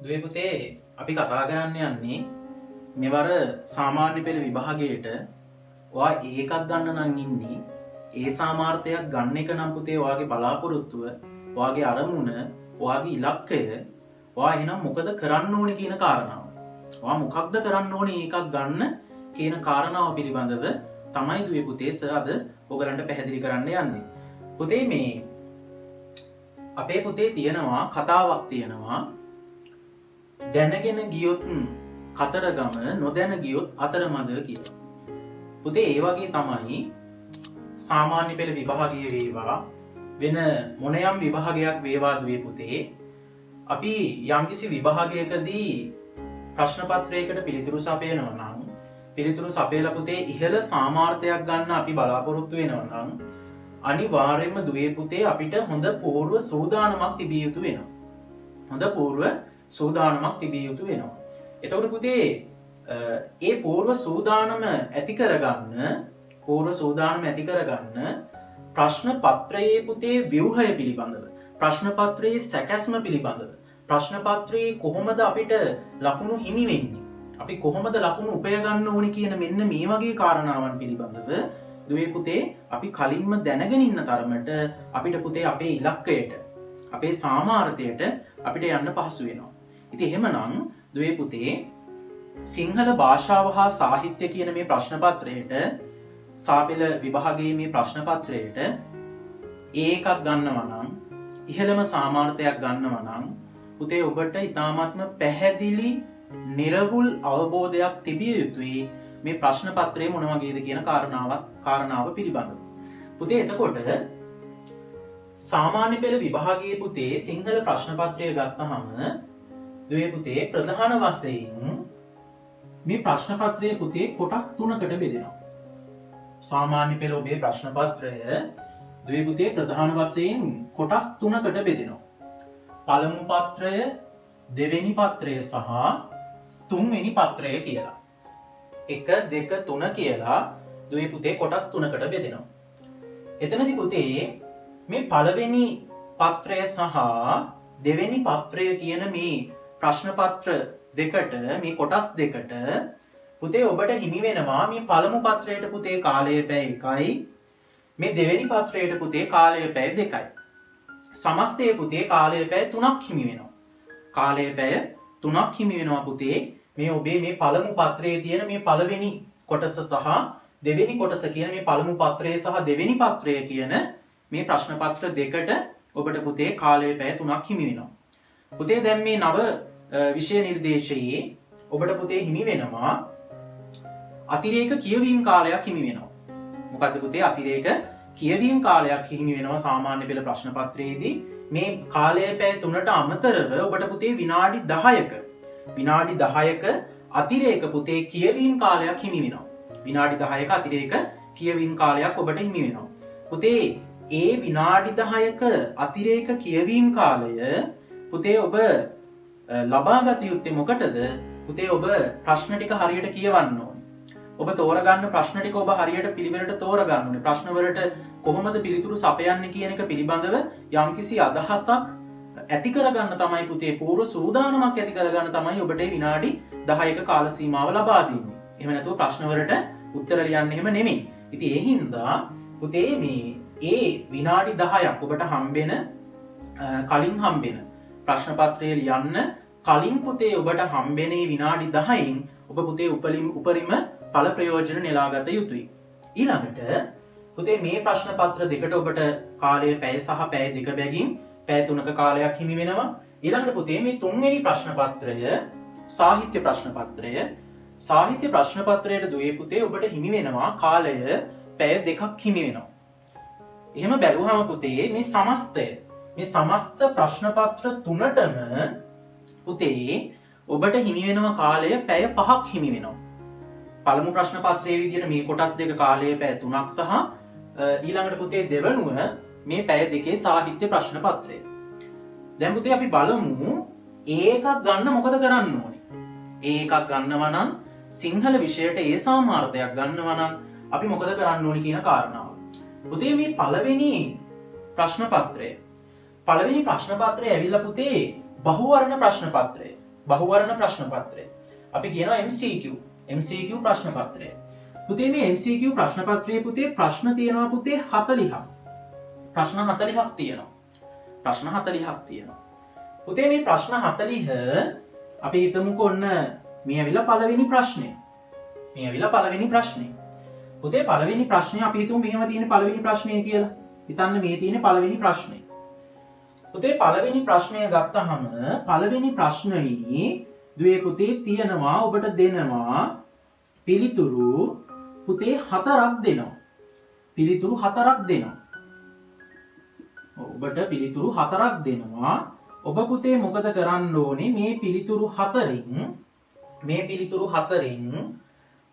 දුවේ පුතේ අපි කතා කරන්න යන්නේ මෙවර සාමාන්‍ය පෙළ විභාගයට ඔයා ඒකක් ගන්න නම් ඉන්නේ ඒ සාමාර්ථයක් ගන්න එක නම් පුතේ ඔයාගේ බලාපොරොත්තුව ඔයාගේ අරමුණ ඔයාගේ ඉලක්කය ඔයා එහෙනම් මොකද කරන්න ඕනේ කියන කාරණාව ඔයා මොකක්ද කරන්න ඕනේ ඒකක් ගන්න කියන කාරණාව පිළිබඳව තමයි දුවේ පුතේ සර් අද ඔයගලන්ට පැහැදිලි කරන්න යන්නේ පුතේ මේ අපේ පුතේ තියෙනවා කතාවක් තියෙනවා දැනගෙන ගියොත් කතරගම නොදැන ගියොත් අතරමඟ කියලා. පුතේ ඒ වගේ තමයි සාමාන්‍ය පෙළ විභාගයේ වේවා වෙන මොනයම් විභාගයක් වේවා දුවේ පුතේ අපි යම්කිසි විභාගයකදී ප්‍රශ්න පත්‍රයකට පිළිතුරු සපයනවා නම් පිළිතුරු සපයලා පුතේ ඉහළ සාමාර්ථයක් ගන්න අපි බලාපොරොත්තු වෙනවා නම් අනිවාර්යයෙන්ම දුවේ පුතේ අපිට හොඳ පූර්ව සූදානමක් තිබිය යුතු වෙනවා. හොඳ පූර්ව සූදානමක් තිබිය යුතු වෙනවා. එතකොට පුතේ ඒ පූර්ව සූදානම ඇති කරගන්න ප්‍රශ්න පත්‍රයේ පුතේ ව්‍යුහය පිළිබඳව ප්‍රශ්න පත්‍රයේ සැකැස්ම පිළිබඳව ප්‍රශ්න පත්‍රයේ කොහොමද අපිට ලකුණු හිමි වෙන්නේ අපි කොහොමද ලකුණු උපය ගන්න ඕනේ කියන මෙන්න මේ වගේ කාරණාවන් පිළිබඳව දුවේ පුතේ අපි කලින්ම දැනගෙන ඉන්න තරමට අපිට පුතේ අපේ ඉලක්කයට අපේ සාමාර්ථයට අපිට යන්න පහසු වෙනවා. ඉතින් එහෙමනම් දුවේ පුතේ සිංහල භාෂාව හා සාහිත්‍ය කියන මේ ප්‍රශ්න පත්‍රයට සාපෙළ විභාගයේ මේ ප්‍රශ්න පත්‍රයට ඒකක් ගන්නවා නම් ඉහළම සාමාර්ථයක් ගන්නවා නම් පුතේ ඔබට ඉතාමත්ම පැහැදිලි නිර්වුල් අවබෝධයක් තිබිය යුතුයි මේ ප්‍රශ්න පත්‍රය මොන වගේද කියන කාරණාව පිළිබඳව. පුතේ එතකොට සාමාන්‍ය පෙළ විභාගයේ පුතේ සිංහල ප්‍රශ්න පත්‍රය ගත්තහම දුවේ පුතේ ප්‍රධාන වශයෙන් මේ ප්‍රශ්න පත්‍රය පුතේ කොටස් 3කට බෙදෙනවා. සාමාන්‍ය පෙළ ඔබේ ප්‍රශ්න පත්‍රය දුවේ පුතේ ප්‍රධාන වශයෙන් කොටස් 3කට බෙදෙනවා. පළමු පත්‍රය, දෙවෙනි පත්‍රය සහ තුන්වෙනි පත්‍රය කියලා. 1 2 3 කියලා දුවේ පුතේ කොටස් 3කට බෙදෙනවා. එතනදී පුතේ මේ පළවෙනි පත්‍රය සහ දෙවෙනි පත්‍රය කියන මේ ප්‍රශ්න පත්‍ර දෙකට මේ කොටස් දෙකට පුතේ ඔබට හිමි වෙනවා මේ පළමු පත්‍රයට පුතේ කාලය පැය 1යි මේ දෙවෙනි පත්‍රයට පුතේ කාලය පැය 2යි සමස්තයේ පුතේ කාලය පැය 3ක් හිමි වෙනවා කාලය පැය 3ක් හිමි වෙනවා පුතේ මේ ඔබේ මේ පළමු පත්‍රයේ තියෙන මේ පළවෙනි කොටස සහ දෙවෙනි කොටස කියන මේ පළමු පත්‍රය සහ දෙවෙනි පත්‍රය කියන මේ ප්‍රශ්න පත්‍ර දෙකට ඔබට පුතේ කාලය පැය 3ක් හිමි වෙනවා. පුතේ දැන් මේ නව විෂය නිර්දේශයේ ඔබට පුතේ හිමි වෙනවා අතිරේක කියවීම් කාලයක් හිමි වෙනවා. මොකද්ද පුතේ අතිරේක කියවීම් කාලයක් හිමි වෙනවා සාමාන්‍ය පෙළ ප්‍රශ්න පත්‍රයේදී මේ කාලය පැය 3ට අමතරව ඔබට පුතේ විනාඩි 10ක අතිරේක පුතේ කියවීම් කාලයක් හිමි වෙනවා. විනාඩි 10ක අතිරේක කියවීම් කාලයක් ඔබට හිමි වෙනවා. පුතේ ඒ විනාඩි 10ක අතිරේක කියවීම් කාලය පුතේ ඔබ ලබාගත යුත්තේ මොකටද? පුතේ ඔබ ප්‍රශ්න ටික හරියට කියවන්න ඕනේ. ඔබ තෝරගන්න ප්‍රශ්න ටික ඔබ හරියට පිළිවෙලට තෝරගන්න ඕනේ. ප්‍රශ්න වලට කොහොමද පිළිතුරු සපයන්නේ කියන එක පිළිබඳව යම්කිසි අදහසක් ඇති කරගන්න තමයි පුතේ පූර්ව සූදානමක් ඇති කරගන්න තමයි ඔබට විනාඩි 10ක කාල සීමාව ලබා දෙන්නේ. එහෙම නැතුව ප්‍රශ්න වලට උත්තර ලියන්න එහෙම නෙමෙයි. ඉතින් ඒ හින්දා පුතේ මේ ඒ විනාඩි 10ක් ඔබට කලින් හම්බෙන ප්‍රශ්න පත්‍රය ලියන්න කලින් පුතේ ඔබට හම්බෙන විනාඩි 10න් ඔබ පුතේ උපරිම ඵල ප්‍රයෝජන නෙලාගත යුතුයි. ඊළඟට පුතේ මේ ප්‍රශ්න පත්‍ර දෙකට ඔබට කාලය පැය සහ පැය 2 බැගින් පැය 3ක කාලයක් හිමි වෙනවා. ඊළඟට පුතේ මේ තුන්වෙනි ප්‍රශ්න පත්‍රය සාහිත්‍ය ප්‍රශ්න පත්‍රය සාහිත්‍ය ප්‍රශ්න පත්‍රයට දුවේ පුතේ ඔබට හිමි වෙනවා කාලය පැය 2ක් හිමි වෙනවා. එහෙම බැලුවහම පුතේ මේ සමස්ත ප්‍රශ්න පත්‍ර 3ටම පුතේ ඔබට හිමි වෙනවා කාලය පැය 5ක් හිමි වෙනවා. පළමු ප්‍රශ්න පත්‍රයේ විදිහට මේ කොටස් දෙක කාලය පැය 3ක් සහ ඊළඟට පුතේ දෙවනුව මේ පැය 2 සාහිත්‍ය ප්‍රශ්න පත්‍රය. දැන් පුතේ අපි බලමු ඒකක් ගන්න මොකද කරන්න ඕනේ? ඒකක් ගන්නවා නම් සිංහල විෂයට ඒ සාමාර්ථයක් ගන්නවා නම් අපි මොකද කරන්න ඕනේ කියන කාරණාව. පුතේ මේ පළවෙනි ප්‍රශ්න පත්‍රය ඇවිල්ලා පුතේ බහුවර්ණ ප්‍රශ්න පත්‍රය. බහුවර්ණ ප්‍රශ්න පත්‍රය. අපි කියනවා MCQ ප්‍රශ්න පත්‍රය. පුතේ මේ MCQ ප්‍රශ්න පත්‍රයේ පුතේ ප්‍රශ්න තියෙනවා පුතේ 40ක්. ප්‍රශ්න 40ක් තියෙනවා. ප්‍රශ්න 40ක් තියෙනවා. පුතේ මේ ප්‍රශ්න 40 අපි හිතමුකෝ ඔන්න මේ ඇවිල්ලා පළවෙනි ප්‍රශ්නේ. පුතේ පළවෙනි ප්‍රශ්නේ අපි හිතමු මෙහෙම තියෙන පළවෙනි ප්‍රශ්නය කියලා. හිතන්න මේ තියෙන පළවෙනි ප්‍රශ්නේ. පුතේ පළවෙනි ප්‍රශ්නය ගත්තහම පළවෙනි ප්‍රශ්නයේ දුවේ පුතේ තියෙනවා ඔබට දෙනවා පිළිතුරු පුතේ 4ක් දෙනවා. ඔබට පිළිතුරු 4ක් දෙනවා. ඔබ පුතේ මොකද කරන්න ඕනේ මේ පිළිතුරු හතරෙන්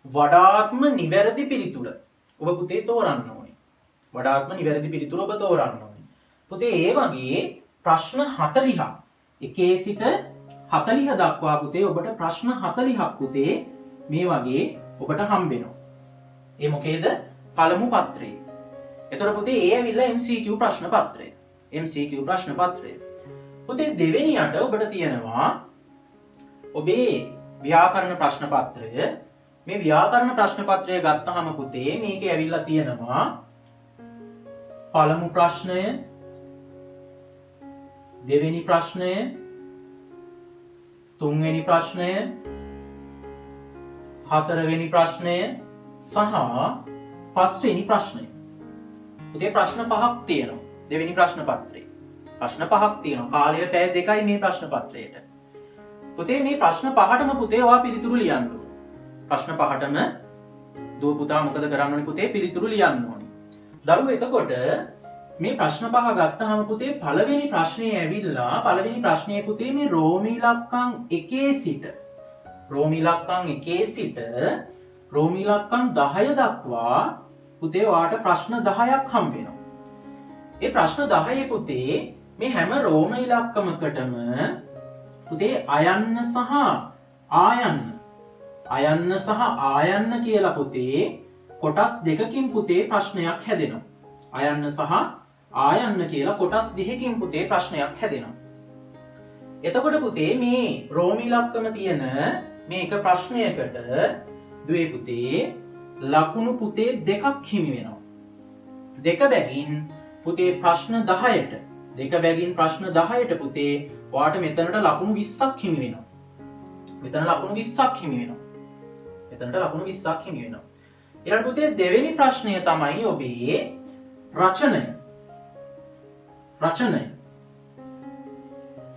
වඩාත්ම නිවැරදි පිළිතුර ඔබ පුතේ තෝරන්න ඕනේ. ඔබ තෝරන්න ඕනේ. පුතේ ඒ වගේ ප්‍රශ්න 40ක් 1 සිට 40 දක්වා පුතේ ඔබට ප්‍රශ්න 40ක් පුතේ මේ වගේ ඔබට හම්බෙනවා. ඒ මොකේද? පළමු පත්‍රයේ. එතකොට පුතේ ඒ ඇවිල්ලා MCQ ප්‍රශ්න පත්‍රය. පුතේ දෙවෙනියට ඔබට තියෙනවා ඔබේ ව්‍යාකරණ ප්‍රශ්න පත්‍රය. මේ ව්‍යාකරණ ප්‍රශ්න පත්‍රය ගත්තාම පුතේ මේකේ ඇවිල්ලා තියෙනවා පළමු ප්‍රශ්නය, දෙවෙනි ප්‍රශ්නය, තුන්වෙනි ප්‍රශ්නය, හතරවෙනි ප්‍රශ්නය සහ පස්වෙනි ප්‍රශ්නය. පුතේ ප්‍රශ්න 5ක් තියෙනවා දෙවෙනි ප්‍රශ්න පත්‍රයේ. කාලය පැය 2යි මේ ප්‍රශ්න පත්‍රයට. පුතේ මේ ප්‍රශ්න 5ටම පුතේ ඔයා පිළිතුරු ලියන්න ඕනේ. ප්‍රශ්න 5ටම දුව පුතා මොකද කරන්න ඕනේ පුතේ? පිළිතුරු ලියන්න ඕනේ. දරුවෝ එතකොට මේ ප්‍රශ්න 5 ගත්තාම පුතේ පළවෙනි ප්‍රශ්නයේ පුතේ මේ රෝම ඉලක්කම් 1 සිට රෝම ඉලක්කම් 10 දක්වා පුතේ ඔයාට ප්‍රශ්න 10ක් හම්බ වෙනවා. ඒ ප්‍රශ්න 10 පුතේ මේ හැම රෝම ඉලක්කමකටම පුතේ අයන්න සහ ආයන්න කියලා පුතේ කොටස් දෙකකින් පුතේ ප්‍රශ්නයක් හැදෙනවා. අයන්න සහ ආයන්න කියලා කොටස් දෙකකින් පුතේ ප්‍රශ්නයක් හැදෙනවා. එතකොට පුතේ මේ රෝම ඉලක්කම තියෙන මේ එක ප්‍රශ්නයකට දුවේ පුතේ ලකුණු පුතේ දෙකක් හිමි වෙනවා. දෙක බැගින් ප්‍රශ්න 10ට පුතේ ඔයාට මෙතනට ලකුණු 20ක් හිමි වෙනවා. ඊළඟ පුතේ දෙවෙනි ප්‍රශ්නය තමයි ඔබේ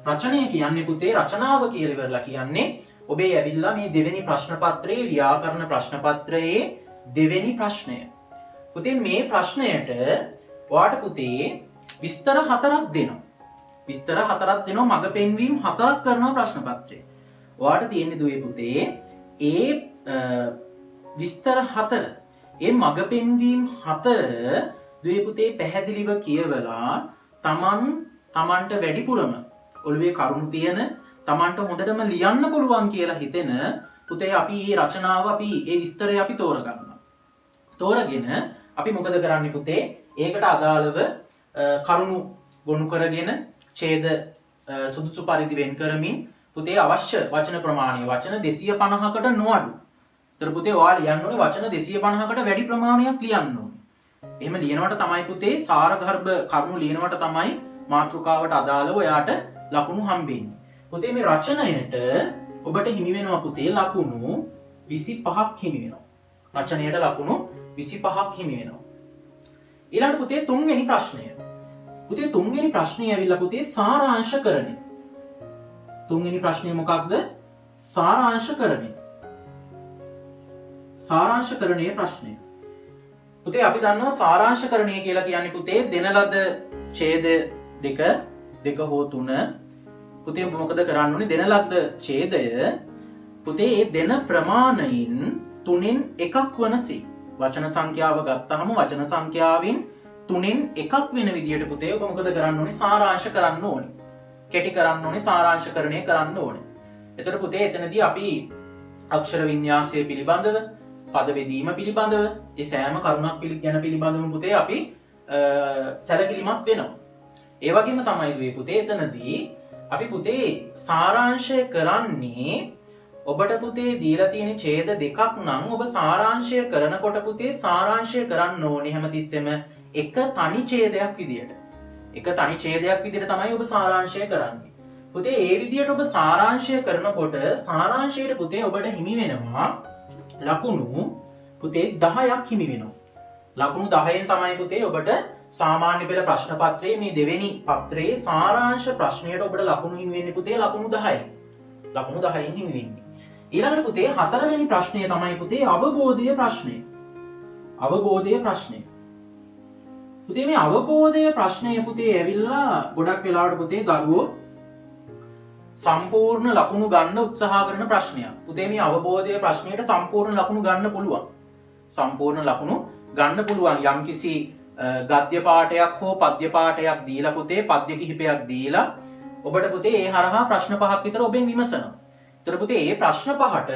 රචනය කියන්නේ පුතේ රචනාව කියලා ඉවරලා කියන්නේ ඔබේ ඇවිල්ලා මේ දෙවෙනි ප්‍රශ්න පත්‍රයේ ව්‍යාකරණ ප්‍රශ්න පත්‍රයේ දෙවෙනි ප්‍රශ්නය. පුතේ මේ ප්‍රශ්නයට ඔයාට පුතේ විස්තර 4ක් දෙනවා. මග පෙන්වීම් 4ක් කරනවා ප්‍රශ්න පත්‍රයේ. ඔයාට තියෙන්නේ දුවේ පුතේ ඒ විස්තර 4 ඒ මග පෙන්වීම් 4 දුවේ පුතේ පැහැදිලිව කියවලා තමන්ට වැඩිපුරම ඔළුවේ කරුණු තියෙන තමන්ට හොඳටම ලියන්න පුළුවන් කියලා හිතෙන පුතේ අපි මේ රචනාව ඒ විස්තරය අපි තෝරගන්නවා. තෝරගෙන අපි මොකද කරන්නේ පුතේ? ඒකට අදාළව කරුණු ගොනු කරගෙන ඡේද සුදුසු පරිදි වෙන් කරමින් පුතේ අවශ්‍ය වචන ප්‍රමාණය වචන 250කට නොඅඩු. ඒතර පුතේ ඔයා ලියන්න ඕනේ වචන 250කට වැඩි ප්‍රමාණයක් ලියන්න ඕනේ. එහෙම ලියනවට තමයි පුතේ සාරගර්භ කරුණු ලියනවට තමයි මාතෘකාවට අදාළව ඔයාට ලකුණු හම්බෙන්නේ. පුතේ මේ රචනයට ඔබට හිමි වෙනවා පුතේ ලකුණු 25ක් හිමි වෙනවා. රචනයට ලකුණු 25ක් හිමි වෙනවා. ඊළඟ පුතේ තුන්වෙනි ප්‍රශ්නය. පුතේ තුන්වෙනි ප්‍රශ්නේ ඇවිල්ලා පුතේ සාරාංශකරණය. තුන්වෙනි ප්‍රශ්නේ මොකක්ද? සාරාංශකරණය. සාරාංශකරණයේ ප්‍රශ්නය. පුතේ අපි දන්නවා සාරාංශකරණය කියලා කියන්නේ පුතේ දෙන ලද ඡේද දෙක හෝ තුන පුතේ ඔබ මොකද කරන්න ඕනේ? දෙන ලද ඡේදය පුතේ ඒ දෙන ප්‍රමාණයින් 3න් එකක් වනසේ වචන සංඛ්‍යාව ගත්තාම වචන සංඛ්‍යාවෙන් 3න් එකක් වෙන විදියට පුතේ ඔබ මොකද කරන්න ඕනේ? සාරාංශ කරන්න ඕනේ. කෙටි කරන්න ඕනේ, සාරාංශකරණය කරන්න ඕනේ. එතකොට පුතේ එතනදී අපි අක්ෂර වින්‍යාසය පිළිබඳව, පද බෙදීම පිළිබඳව, ඒ සෑම කරුණක් ගැන පිළිබඳව පුතේ අපි සැලකිලිමත් වෙනවා. ඒ වගේම තමයි දුවේ පුතේ එතනදී අපි පුතේ සාරාංශය කරන්නේ ඔබට පුතේ දීලා තියෙන ඡේද දෙකක් නම් ඔබ සාරාංශය කරනකොට පුතේ සාරාංශය කරන්න ඕනේ හැමතිස්සෙම එක තනි ඡේදයක් විදියට. එක තනි ඡේදයක් විදියට තමයි ඔබ සාරාංශය කරන්නේ. පුතේ ඒ විදියට ඔබ සාරාංශය කරනකොට සාරාංශයට පුතේ ඔබට හිමි වෙනවා ලකුණු පුතේ 10ක් හිමි වෙනවා. ලකුණු 10න් තමයි පුතේ ඔබට සාමාන්‍ය පෙළ ප්‍රශ්න පත්‍රයේ මේ දෙවෙනි පත්‍රයේ සාරාංශ ප්‍රශ්නයට ඔබට ලකුණු හිමි වෙන්නේ පුතේ ලකුණු 10යි. ලකුණු 10න් හිමි වෙන්නේ. ඊළඟට පුතේ හතරවෙනි ප්‍රශ්නය තමයි පුතේ අවබෝධය ප්‍රශ්නය. අවබෝධය ප්‍රශ්නය. පුතේ මේ අවබෝධය ප්‍රශ්නය පුතේ ඇවිල්ලා ගොඩක් වෙලාවට පුතේ දරුවෝ සම්පූර්ණ ලකුණු ගන්න උත්සාහ කරන ප්‍රශ්නයක්. පුතේ මේ අවබෝධය ප්‍රශ්නයට සම්පූර්ණ ලකුණු ගන්න පුළුවන්. සම්පූර්ණ ලකුණු ගන්න පුළුවන් යම්කිසි ගද්‍ය පාඨයක් හෝ පද්‍ය පාඨයක් දීලා පුතේ පද්‍ය කිහිපයක් දීලා ඔබට පුතේ ඒ හරහා ප්‍රශ්න 5ක් විතර ඔබෙන් විමසනවා. එතකොට පුතේ මේ ප්‍රශ්න 5ට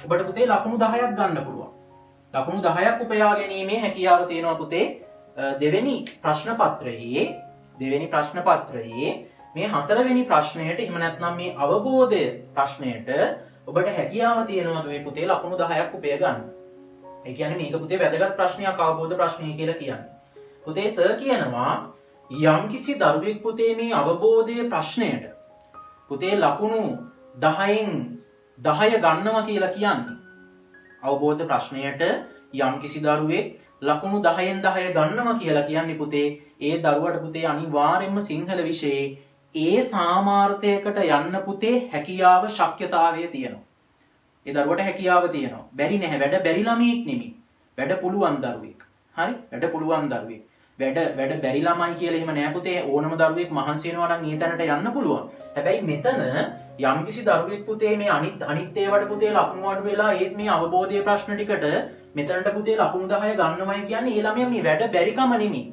ඔබට පුතේ ලකුණු 10ක් ගන්න පුළුවන්. ලකුණු 10ක් උපයා ගැනීමේ හැකියාව තියෙනවා පුතේ දෙවෙනි ප්‍රශ්න පත්‍රයේ මේ හතරවෙනි ප්‍රශ්නයට එහෙම නැත්නම් මේ අවබෝධය ප්‍රශ්නයට ඔබට හැකියාව තියෙනවා දුවේ පුතේ ලකුණු 10ක් උපය ගන්න. ඒ කියන්නේ මේක පුතේ වැදගත් ප්‍රශ්නයක් අවබෝධ ප්‍රශ්නය කියලා කියන්නේ. පුතේ සර් කියනවා යම්කිසි දරුවෙක් පුතේ මේ අවබෝධය ප්‍රශ්නයට පුතේ ලකුණු 10න් 10 ගන්නවා කියලා කියන්නේ. අවබෝධ ප්‍රශ්නයට යම්කිසි දරුවෙක් ලකුණු 10න් 10 ගන්නවා කියලා කියන්නේ පුතේ ඒ දරුවට පුතේ අනිවාර්යයෙන්ම සිංහල විෂයේ ඒ සාමාර්ථයකට යන්න පුතේ හැකියාව ශක්‍යතාවය තියෙනවා. ඒ දරුවට හැකියාව තියෙනවා. බැරි නැහැ. වැඩ බැරි ළමයෙක් නෙමෙයි. වැඩ පුළුවන් දරුවෙක්. හරි? වැඩ පුළුවන් දරුවෙක්. වැඩ බැරි ළමයි කියලා එහෙම නෑ පුතේ. ඕනම දරුවෙක් මහන්සි වෙනවා නම් ඒ තැනට යන්න පුළුවන්. හැබැයි මෙතන යම්කිසි දරුවෙක් පුතේ මේ අනිත් ඒවට පුතේ ලකුණු අඩු වෙලා ඒත් මේ අවබෝධයේ ප්‍රශ්න ටිකට මෙතනට පුතේ ලකුණු 10 ගන්නවයි කියන්නේ ඒ ළමයා මේ වැඩ බැරිකම නෙමෙයි.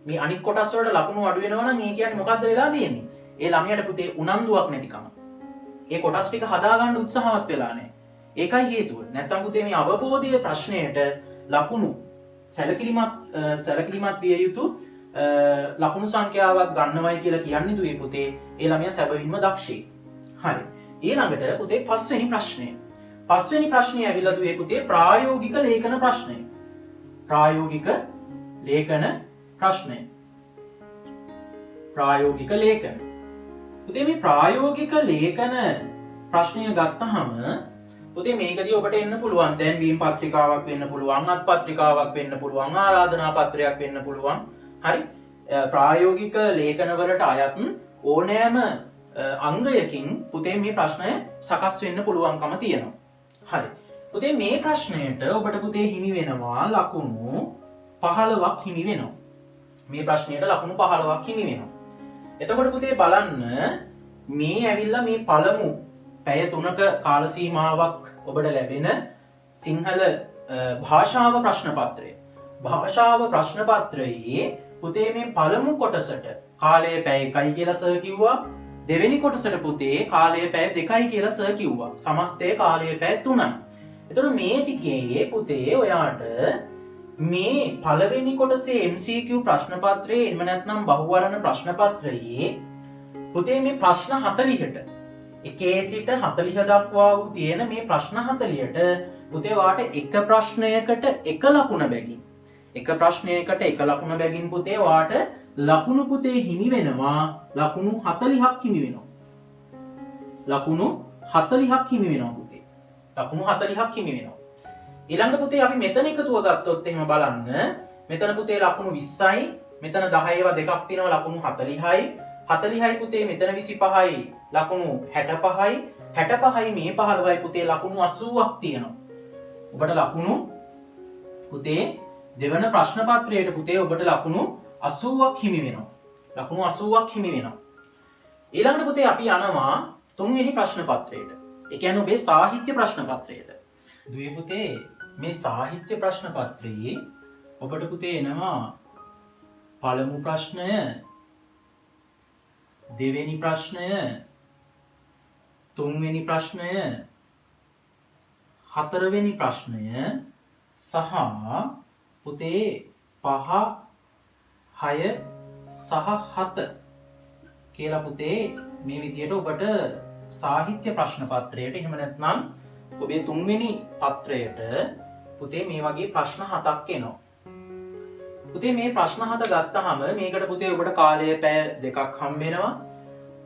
මේ අනිත් කොටස් වලට ලකුණු අඩු වෙනවා නම් ඒ කියන්නේ මොකද්ද වෙලා තියෙන්නේ? ඒ ළමයාට පුතේ උනන්දුවක් නැතිකම. ඒ කොටස් ටික හදාගන්න උත්සාහවත් වෙලා නැහැ. ඒකයි හේතුව. නැත්තම් පුතේ මේ අවබෝධයේ ප්‍රශ්නයට ලකුණු සැලකිලිමත් විය යුතු ලකුණු සංඛ්‍යාවක් ගන්නවයි කියලා කියන්නේ දුවේ පුතේ ඒ ළමයා සැබවින්ම දක්ෂයි. හරි. ඊළඟට පුතේ පස්වෙනි ප්‍රශ්නය. පස්වෙනි ප්‍රශ්නය ඇවිල්ලා දුවේ පුතේ ප්‍රායෝගික ලේඛන ප්‍රශ්නය. ප්‍රායෝගික ලේඛන ප්‍රශ්නය. ප්‍රායෝගික ලේඛන. පුතේ මේ ප්‍රායෝගික ලේඛන ප්‍රශ්නය ගත්තහම පුතේ මේකදී ඔබට එන්න පුළුවන් දැන්වීම් පත්‍රිකාවක් වෙන්න පුළුවන් අත් පත්‍රිකාවක් වෙන්න පුළුවන් ආරාධනා පත්‍රයක් වෙන්න පුළුවන්. හරි? ප්‍රායෝගික ලේඛන වලට අයත් ඕනෑම අංගයකින් පුතේ මේ ප්‍රශ්නය සකස් වෙන්න පුළුවන්කම තියෙනවා. හරි. පුතේ මේ ප්‍රශ්නයට ඔබට පුතේ හිමි වෙනවා ලකුණු 15ක් හිමි වෙනවා. මේ ප්‍රශ්නයට ලකුණු 15ක් හිමි වෙනවා. එතකොට පුතේ බලන්න මේ ඇවිල්ලා මේ පළමු පැය 3ක කාල සීමාවක් ඔබට ලැබෙන සිංහල භාෂාව ප්‍රශ්න පත්‍රය. භාෂාව ප්‍රශ්න පත්‍රයේ පුතේ මේ පළමු කොටසට කාලය පැය 1යි කියලා සර් කිව්වා. දෙවෙනි කොටසට පුතේ කාලය පැය 2යි කියලා සර් කිව්වා. සමස්තය කාලය පැය 3යි. එතකොට මේ ටිකේ පුතේ ඔයාට මේ පළවෙනි කොටසේ MCQ ප්‍රශ්න පත්‍රයේ එහෙම නැත්නම් බහුවර්ණ ප්‍රශ්න පත්‍රයේ පුතේ මේ ප්‍රශ්න 40ට 1 සිට 40 දක්වා වූ තියෙන මේ ප්‍රශ්න 40ට පුතේ වාට එක ප්‍රශ්නයකට එක ලකුණ බැගින් එක ප්‍රශ්නයකට එක ලකුණ බැගින් පුතේ වාට ලකුණු පුතේ හිමි වෙනවා ලකුණු 40ක් හිමි වෙනවා. ලකුණු 40ක් හිමි වෙනවා පුතේ. ලකුණු 40ක් හිමි වෙනවා. ඊළඟ පුතේ අපි මෙතන එකතුව ගත්තොත් එහෙම බලන්න මෙතන පුතේ ලකුණු 20යි මෙතන 10 ඒවා දෙකක් තියෙනවා ලකුණු 40යි 40යි පුතේ මෙතන 25යි ලකුණු 65යි 65යි මේ 15යි පුතේ ලකුණු 80ක් තියෙනවා. ඔබට ලකුණු පුතේ දෙවන ප්‍රශ්න පත්‍රයේ පුතේ ඔබට ලකුණු 80ක් හිමි වෙනවා. ලකුණු 80ක් හිමි වෙනවා. ඊළඟට පුතේ අපි යනවා තුන්වෙනි ප්‍රශ්න පත්‍රයට. ඒ කියන්නේ ඔබේ සාහිත්‍ය ප්‍රශ්න පත්‍රයට. දුවේ පුතේ මේ සාහිත්‍ය ප්‍රශ්න පත්‍රයේ ඔබට පුතේ එනවා පළමු ප්‍රශ්නය, දෙවෙනි ප්‍රශ්නය, තුන්වෙනි ප්‍රශ්නය, හතරවෙනි ප්‍රශ්නය සහ පුතේ 5, 6 සහ 7 කියලා පුතේ මේ විදියට ඔබට සාහිත්‍ය ප්‍රශ්න පත්‍රයට එහෙම නැත්නම් ඔබේ 3 වෙනි පත්‍රයට පුතේ මේ වගේ ප්‍රශ්න 7ක් එනවා. පුතේ මේ ප්‍රශ්න 7 ගත්තාම මේකට පුතේ ඔබට කාලය පැය 2ක් හම්බ වෙනවා.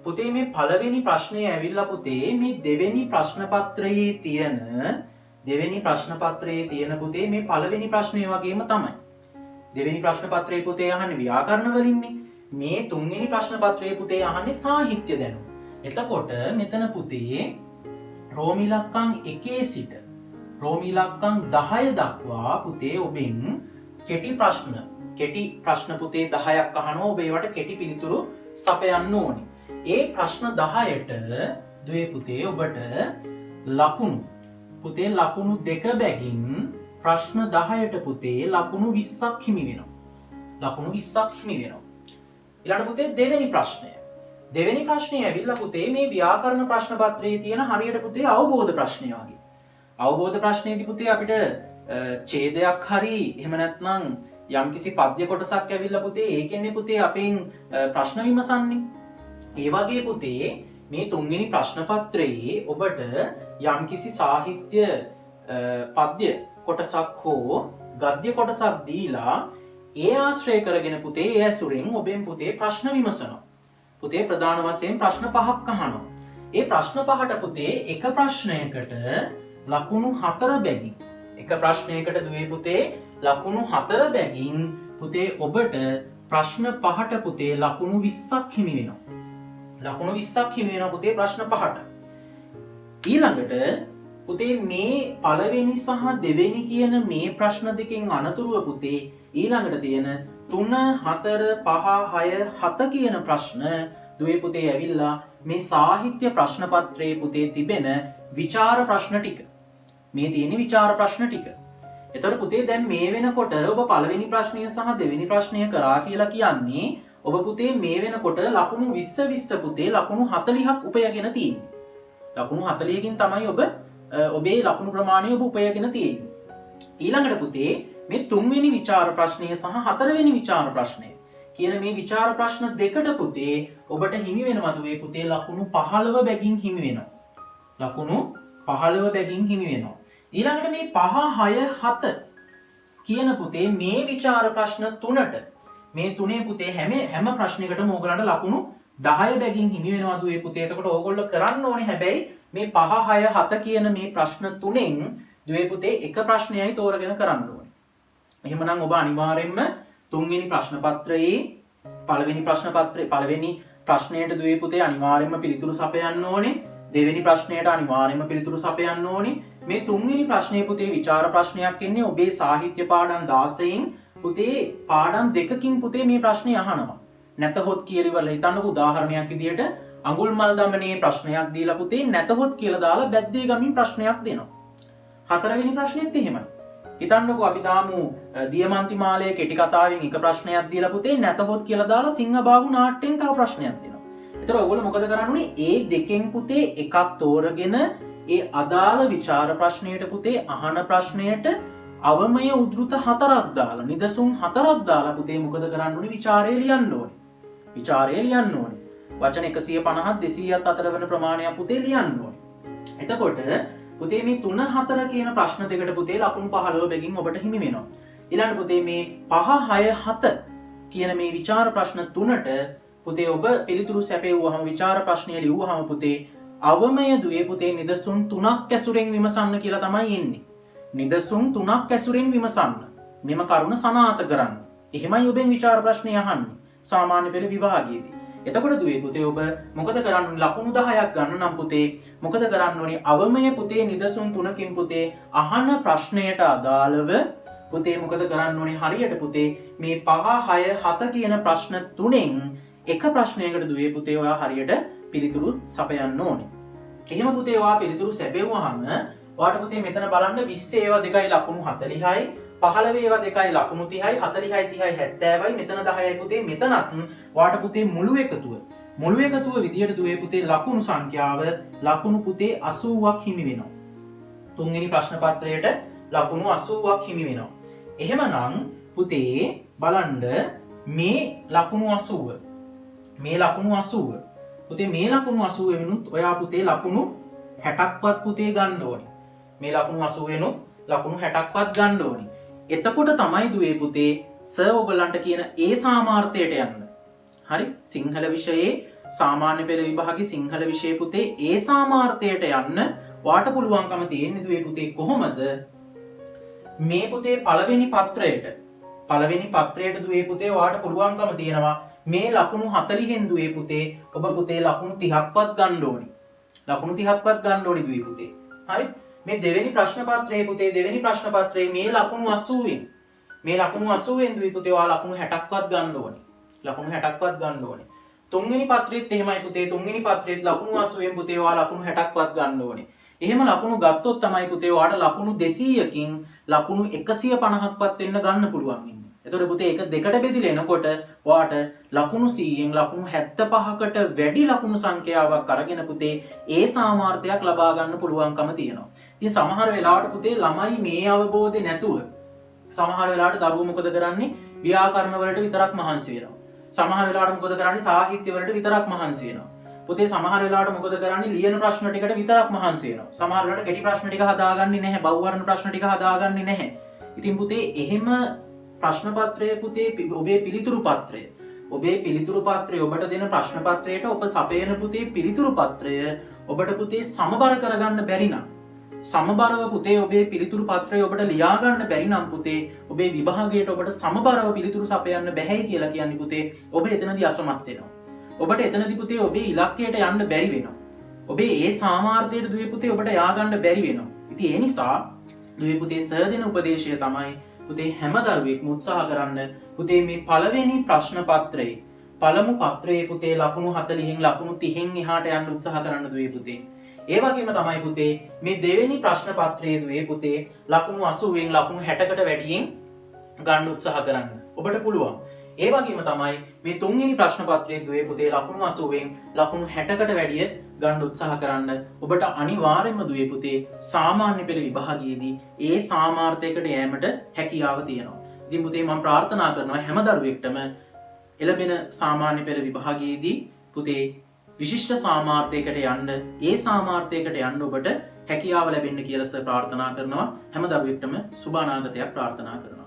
පුතේ මේ පළවෙනි ප්‍රශ්නේ ඇවිල්ලා පුතේ මේ දෙවෙනි ප්‍රශ්න පත්‍රයේ තියෙන පුතේ මේ පළවෙනි ප්‍රශ්නේ වගේම තමයි. දෙවෙනි ප්‍රශ්න පත්‍රයේ පුතේ අහන්නේ ව්‍යාකරණ වලින්නේ. මේ තුන්වෙනි ප්‍රශ්න පත්‍රයේ පුතේ අහන්නේ සාහිත්‍ය දැනුම. එතකොට මෙතන පුතේ රෝමී ඉලක්කම් 1 සිට රෝමී ඉලක්කම් 10 දක්වා පුතේ ඔබෙන් කෙටි ප්‍රශ්න පුතේ 10ක් අහනවා. ඔබ ඒවට කෙටි පිළිතුරු සපයන්න ඕනේ. ඒ ප්‍රශ්න 10ට දුවේ පුතේ ඔබට ලකුණු දෙක බැගින් ප්‍රශ්න 10ට පුතේ ලකුණු 20ක් හිමි වෙනවා. ඊළඟ පුතේ දෙවෙනි ප්‍රශ්නය ඇවිල්ලා පුතේ මේ ව්‍යාකරණ ප්‍රශ්න පත්‍රයේ තියෙන හරියට පුතේ අවබෝධ ප්‍රශ්නය වගේ. අවබෝධ ප්‍රශ්නයේදී පුතේ අපිට ඡේදයක් හරි එහෙම නැත්නම් යම්කිසි පද්‍ය කොටසක් ඇවිල්ලා පුතේ ඒකෙන්නේ පුතේ අපෙන් ප්‍රශ්න විමසන්නේ. ඒ වගේ පුතේ මේ තුන්වෙනි ප්‍රශ්න පත්‍රයේ ඔබට යම්කිසි සාහිත්‍ය පද්‍ය කොටසක් හෝ ගද්‍ය කොටසක් දීලා ඒ ආශ්‍රය කරගෙන පුතේ ඒ ඇසුරෙන් ඔබෙන් පුතේ ප්‍රශ්න විමසනවා. පුතේ ප්‍රධාන වශයෙන් ප්‍රශ්න 5ක් අහනවා. ඒ ප්‍රශ්න 5ට පුතේ එක ප්‍රශ්නයකට ලකුණු 4 බැගින් දුවේ පුතේ ලකුණු 4 බැගින් පුතේ ඔබට ප්‍රශ්න 5ට පුතේ ලකුණු 20ක් හිමි වෙනවා. පුතේ ප්‍රශ්න 5ට. ඊළඟට පුතේ මේ පළවෙනි සහ දෙවෙනි කියන මේ ප්‍රශ්න දෙකෙන් අනතුරුව පුතේ ඊළඟට තියෙන 3 4 5 6 7 කියන ප්‍රශ්න දුවේ පුතේ ඇවිල්ලා මේ සාහිත්‍ය ප්‍රශ්න පත්‍රයේ පුතේ තිබෙන විචාර ප්‍රශ්න ටික. එතකොට පුතේ දැන් මේ වෙනකොට ඔබ පළවෙනි ප්‍රශ්නය සහ දෙවෙනි ප්‍රශ්නය කරා කියලා කියන්නේ ඔබ පුතේ මේ වෙනකොට ලකුණු 20 පුතේ ලකුණු 40ක් උපයගෙන තියෙන්නේ. ලකුණු 40කින් තමයි ඔබේ ලකුණු ප්‍රමාණය ඔබ උපයගෙන තියෙන්නේ. ඊළඟට පුතේ මේ 3 වෙනි විචාර ප්‍රශ්නය සහ 4 වෙනි විචාර ප්‍රශ්නය කියන මේ විචාර ප්‍රශ්න දෙකට පුතේ ඔබට හිමි වෙනවා දුවේ පුතේ ලකුණු 15 බැගින් හිමි වෙනවා. ඊළඟට මේ 5 6 7 කියන පුතේ මේ විචාර ප්‍රශ්න තුනට මේ තුනේ පුතේ හැම ප්‍රශ්නයකටම ඕගලන්ට ලකුණු 10 බැගින් හිමි වෙනවා දුවේ පුතේ. එතකොට ඕගොල්ලෝ කරන්න ඕනේ හැබැයි මේ 5 6 7 කියන මේ ප්‍රශ්න තුනෙන් දුවේ පුතේ එක ප්‍රශ්නයයි තෝරගෙන කරන්න ඕනේ. එහෙමනම් ඔබ අනිවාර්යෙන්ම තුන්වෙනි ප්‍රශ්න පත්‍රයේ පළවෙනි ප්‍රශ්නයට දුවේ පුතේ අනිවාර්යෙන්ම පිළිතුරු සපයන්න ඕනේ. දෙවෙනි ප්‍රශ්නයට අනිවාර්යෙන්ම පිළිතුරු සපයන්න ඕනේ. මේ තුන්වෙනි ප්‍රශ්නයේ පුතේ විචාර ප්‍රශ්නයක් එන්නේ ඔබේ සාහිත්‍ය පාඩම් 16න් පුතේ පාඩම් දෙකකින් පුතේ මේ ප්‍රශ්නේ අහනවා. නැතහොත් කියලා හිතන්නකෝ උදාහරණයක් විදියට අඟුල්මල් දමනයේ ප්‍රශ්නයක් දීලා පුතේ නැතහොත් කියලා දාලා බැද්දේ ගමින් ප්‍රශ්නයක් දෙනවා. හතරවෙනි ප්‍රශ්නේත් එහෙමයි. හිතන්නකෝ අපි දාමු දියමන්ති මාලයේ කෙටි කතාවෙන් එක ප්‍රශ්නයක් දීලා පුතේ නැතහොත් කියලා දාලා සිංහබාහු නාට්‍යයෙන් තව ප්‍රශ්නයක් දෙනවා. ඒතර ඔයගොල්ලෝ මොකද කරන්නේ? ඒ දෙකෙන් පුතේ එකක් තෝරගෙන ඒ අදාළ විචාර ප්‍රශ්නයට පුතේ අහන ප්‍රශ්නයට අවමය උද්ෘත 4ක් දාලා නිදසුන් 4ක් දාලා පුතේ මොකද කරන්න ඕනේ? විචාරය ලියන්න ඕනේ. වචන 150 200ත් අතර වෙන ප්‍රමාණයක් පුතේ ලියන්න ඕනේ. එතකොට පුතේ මේ 3 4 කියන ප්‍රශ්න දෙකට පුතේ ලකුණු 15 බැගින් ඔබට හිමි වෙනවා. ඊළඟ පුතේ මේ 5 6 7 කියන මේ විචාර ප්‍රශ්න තුනට පුතේ ඔබ පිළිතුරු සැපෙව්වහම විචාර ප්‍රශ්නය ලියුවහම පුතේ අවමය දුවේ පුතේ නිදසුන් 3ක් ඇසුරෙන් විමසන්න කියලා තමයි එන්නේ. නිදසුන් 3ක් ඇසුරෙන් විමසන්න. මෙම කරුණ සනාථ කරන්න. එහෙමයි ඔබෙන් විචාර ප්‍රශ්නය අහන්නේ සාමාන්‍ය පෙළ විභාගයේදී. එතකොට දුවේ පුතේ ඔබ මොකද කරන්න ඕනේ? ලකුණු 10ක් ගන්න නම් පුතේ මොකද කරන්න ඕනේ? අවමය පුතේ නිදසුන් 3කින් පුතේ අහන ප්‍රශ්නයට අදාළව පුතේ මොකද කරන්න ඕනේ? හරියට පුතේ මේ 5 6 7 කියන ප්‍රශ්න තුනෙන් එක ප්‍රශ්නයකට දුවේ පුතේ ඔයා හරියට පිළිතුරු සපයන්න ඕනේ. එහෙම පුතේ ඔයා පිළිතුරු සැපෙවුවාම ඔයාට පුතේ මෙතන බලන්න 20 ඒවා දෙකයි ලකුණු 40යි 15 ඒවා දෙකයි ලකුණු 30යි 40යි 30යි 70යි මෙතන 10යි පුතේ මෙතනත් ඔයාට පුතේ මුළු එකතුව විදියට දුවේ පුතේ ලකුණු සංඛ්‍යාව ලකුණු පුතේ 80ක් හිමි වෙනවා. තුන්වෙනි ප්‍රශ්න පත්‍රයට ලකුණු 80ක් හිමි වෙනවා. එහෙමනම් පුතේ බලන්න මේ ලකුණු 80 මේ ලකුණු 80. පුතේ මේ ලකුණු 80 වෙනුත් ඔයා පුතේ ලකුණු 60ක්වත් පුතේ ගන්න ඕනේ. මේ ලකුණු 80 වෙනුත් ලකුණු 60ක්වත් ගන්න ඕනේ. එතකොට තමයි දුවේ පුතේ සර් ඔයගලන්ට කියන ඒ සාමාර්ථයට යන්න. හරි? සිංහල විෂයේ සාමාන්‍ය පෙළ විභාගේ සිංහල විෂය පුතේ ඒ සාමාර්ථයට යන්න වාට පුළුවන්කම තියෙන්නේ දුවේ පුතේ කොහොමද? මේ පුතේ පළවෙනි පත්‍රයට දුවේ පුතේ වාට පුළුවන්කම තියෙනවා මේ ලකුණු 40න් දුවේ පුතේ ඔබ පුතේ ලකුණු 30ක්වත් ගන්න ඕනි. ලකුණු 30ක්වත් ගන්න ඕනි දුවේ පුතේ. හරි? මේ දෙවෙනි ප්‍රශ්න පත්‍රයේ පුතේ දෙවෙනි ප්‍රශ්න පත්‍රයේ මේ ලකුණු 80න් මේ ලකුණු 80න් දුවේ පුතේ ඔයා ලකුණු 60ක්වත් ගන්න ඕනි. ලකුණු 60ක්වත් ගන්න ඕනි. තුන්වෙනි පත්‍රයේත් එහෙමයි පුතේ තුන්වෙනි පත්‍රයේත් ලකුණු 80න් පුතේ ඔයා ලකුණු 60ක්වත් ගන්න ඕනි. එහෙම ලකුණු ගත්තොත් තමයි පුතේ ඔයාට ලකුණු 200කින් ලකුණු 150ක්වත් වෙන්න ගන්න පුළුවන් ඉන්නේ. එතකොට පුතේ ඒක දෙකට බෙදලා එනකොට ඔයාට ලකුණු 100න් ලකුණු 75කට වැඩි ලකුණු සංඛ්‍යාවක් අරගෙන පුතේ ඒ සාමාර්ථයක් ලබා ගන්න පුළුවන්කම තියෙනවා. ඉතින් සමහර වෙලාවට පුතේ ළමයි මේ අවබෝධය නැතුව සමහර වෙලාවට දරුවෝ මොකද කරන්නේ? ව්‍යාකරණ වලට විතරක් මහන්සි වෙනවා. සමහර වෙලාවට මොකද කරන්නේ? සාහිත්‍ය වලට විතරක් මහන්සි වෙනවා. පුතේ සමහර වෙලාවට මොකද කරන්නේ? ලියන ප්‍රශ්න ටිකට විතරක් මහන්සි වෙනවා. සමහර වෙලාවට කෙටි ප්‍රශ්න ටික හදාගන්නේ නැහැ. බහුවර්ණ ප්‍රශ්න ටික හදාගන්නේ නැහැ. ඉතින් පුතේ එහෙම ප්‍රශ්න පත්‍රයේ පුතේ ඔබේ පිළිතුරු පත්‍රය ඔබට දෙන ප්‍රශ්න පත්‍රයට ඔබ සපයන පුතේ පිළිතුරු පත්‍රය ඔබට පුතේ සමබර කරගන්න බැරි නම් සමබරව පුතේ ඔබේ පිළිතුරු පත්‍රය ඔබට ලියා ගන්න බැරි නම් පුතේ ඔබේ විභාගයට ඔබට සමබරව පිළිතුරු සපයන්න බැහැයි කියලා කියන්නේ පුතේ ඔබ එතනදී අසමත් වෙනවා. ඔබට එතනදී පුතේ ඔබේ ඉලක්කයට යන්න බැරි වෙනවා. ඔබේ ඒ සාමාර්ථයට දුවේ පුතේ ඔබට යා ගන්න බැරි වෙනවා. ඉතින් ඒ නිසා දුවේ පුතේ සර් දෙන උපදේශය තමයි පුතේ හැම දරුවෙක්ම උත්සාහ කරන්න පුතේ මේ පළවෙනි ප්‍රශ්න පත්‍රයේ පළමු පත්‍රයේ පුතේ ලකුණු 40න් ලකුණු 30න් එහාට යන්න උත්සාහ කරන්න දුවේ පුතේ. ඒ වගේම තමයි පුතේ මේ දෙවෙනි ප්‍රශ්න පත්‍රයේ දුවේ පුතේ ලකුණු 80න් ලකුණු 60කට වැඩියෙන් ගන්න උත්සාහ කරන්න. ඔබට පුළුවන්. ඒ වගේම තමයි මේ තුන්වෙනි ප්‍රශ්න පත්‍රයේ දුවේ පුතේ ලකුණු 80න් ලකුණු 60කට වැඩිය ගන්න උත්සාහ කරන්න. ඔබට අනිවාර්යයෙන්ම දුවේ පුතේ සාමාන්‍ය පෙළ විභාගයේදී ඒ සාමාර්ථයකට යෑමට හැකියාව තියෙනවා. ඉතින් පුතේ මම ප්‍රාර්ථනා කරනවා හැම දරුවෙක්ටම එළඹෙන සාමාන්‍ය පෙළ විභාගයේදී පුතේ විශිෂ්ට සාමාර්ථයකට යන්න ඒ සාමාර්ථයකට යන්න ඔබට හැකියාව ලැබෙන්න කියලා ප්‍රාර්ථනා කරනවා. හැම දරුවෙක්ටම සුබ අනාගතයක් ප්‍රාර්ථනා කරනවා.